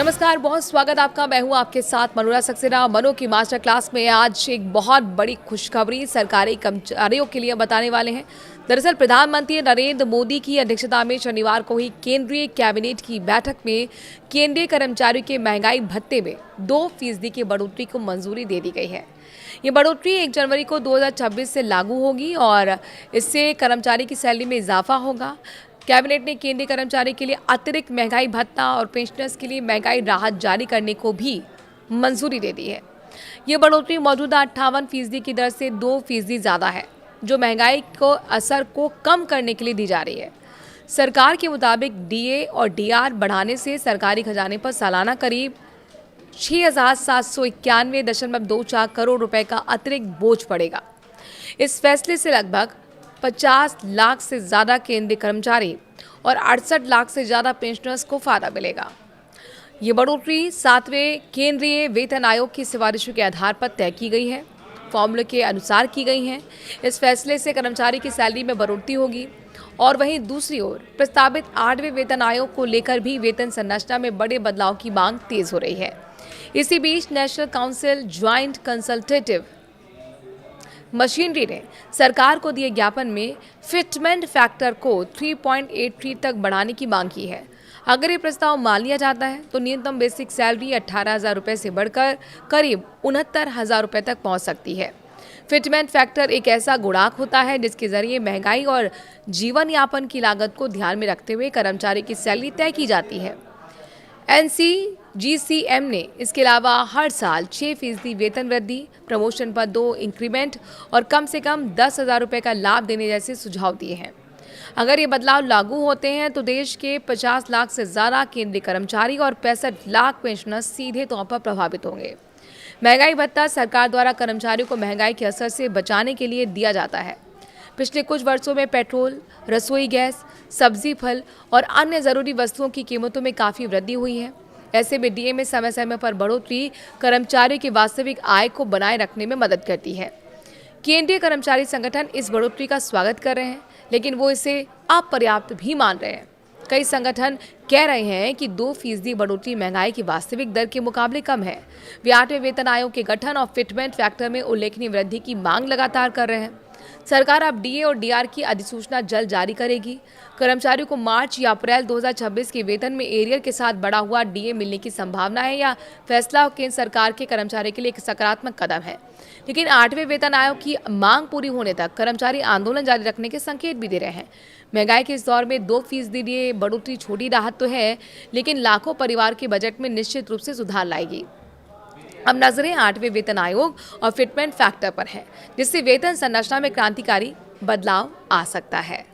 नमस्कार, बहुत स्वागत आपका। मैं हूं आपके साथ मनोरा सक्सेना। मनो की मास्टर क्लास में आज एक बहुत बड़ी खुशखबरी सरकारी कर्मचारियों के लिए बताने वाले हैं। दरअसल प्रधानमंत्री नरेंद्र मोदी की अध्यक्षता में शनिवार को हुई केंद्रीय कैबिनेट की बैठक में केंद्रीय कर्मचारियों के महंगाई भत्ते में 2% की बढ़ोतरी को मंजूरी दे दी गई है। ये बढ़ोतरी 1 जनवरी को 2026 से लागू होगी और इससे कर्मचारी की सैलरी में इजाफा होगा। कैबिनेट ने केंद्रीय कर्मचारी के लिए अतिरिक्त महंगाई भत्ता और पेंशनर्स के लिए महंगाई राहत जारी करने को भी मंजूरी दे दी है। ये बढ़ोतरी मौजूदा 58% की दर से 2% ज़्यादा है, जो महंगाई को असर को कम करने के लिए दी जा रही है। सरकार के मुताबिक डीए और डीआर बढ़ाने से सरकारी खजाने पर सालाना करीब 6,791.24 करोड़ रुपए का अतिरिक्त बोझ पड़ेगा। इस फैसले से लगभग 50 लाख से ज़्यादा केंद्रीय कर्मचारी और 68 लाख से ज़्यादा पेंशनर्स को फायदा मिलेगा। ये बढ़ोतरी 7वें केंद्रीय वेतन आयोग की सिफारिशों के आधार पर तय की गई है, फॉर्मूले के अनुसार की गई हैं। इस फैसले से कर्मचारी की सैलरी में बढ़ोतरी होगी और वहीं दूसरी ओर प्रस्तावित 8वें वेतन आयोग को लेकर भी वेतन संरचना में बड़े बदलाव की मांग तेज हो रही है। इसी बीच national council joint consultative machinery ने सरकार को दिए ज्ञापन में फिटमेंट फैक्टर को 3.83 तक बढ़ाने की मांग की है। अगर ये प्रस्ताव मान लिया जाता है तो न्यूनतम बेसिक सैलरी 18,000 रुपये से बढ़कर करीब 69,000 रुपये तक पहुंच सकती है। फिटमेंट फैक्टर एक ऐसा गुणांक होता है जिसके जरिए महंगाई और जीवन यापन की लागत को ध्यान में रखते हुए कर्मचारी की सैलरी तय की जाती है। NCGCM ने इसके अलावा हर साल 6% वेतन वृद्धि, प्रमोशन पर 2 इंक्रीमेंट और कम से कम 10,000 रुपये का लाभ देने जैसे सुझाव दिए हैं। अगर ये बदलाव लागू होते हैं तो देश के 50 लाख से ज़्यादा केंद्रीय कर्मचारी और 65 लाख पेंशनर सीधे तौर पर प्रभावित होंगे। महंगाई भत्ता सरकार द्वारा कर्मचारियों को महंगाई के असर से बचाने के लिए दिया जाता है। पिछले कुछ वर्षों में पेट्रोल, रसोई गैस, सब्जी, फल और अन्य ज़रूरी वस्तुओं की कीमतों में काफ़ी वृद्धि हुई है। ऐसे में डीए में समय समय पर बढ़ोतरी कर्मचारियों की वास्तविक आय को बनाए रखने में मदद करती है। केंद्रीय कर्मचारी संगठन इस बढ़ोतरी का स्वागत कर रहे हैं, लेकिन वो इसे अपर्याप्त भी मान रहे हैं। कई संगठन कह रहे हैं कि 2% बढ़ोतरी महंगाई की वास्तविक दर के मुकाबले कम है। वे 8वें वेतन आयोग के गठन और फिटमेंट फैक्टर में उल्लेखनीय वृद्धि की मांग लगातार कर रहे हैं। सरकार अब डीए और डीआर की अधिसूचना जल्द जारी करेगी। कर्मचारियों को मार्च या अप्रैल 2026 के वेतन में एरियर के साथ बढ़ा हुआ डीए मिलने की संभावना है। या फैसला केंद्र सरकार के कर्मचारी के लिए एक सकारात्मक कदम है, लेकिन 8वें वेतन आयोग की मांग पूरी होने तक कर्मचारी आंदोलन जारी रखने के संकेत भी दे रहे हैं। महंगाई के इस दौर में 2% डीए बढ़ोतरी छोटी राहत तो है, लेकिन लाखों परिवार के बजट में निश्चित रूप से सुधार लाएगी। अब नजरें 8वें वेतन आयोग और फिटमेंट फैक्टर पर है, जिससे वेतन संरचना में क्रांतिकारी बदलाव आ सकता है।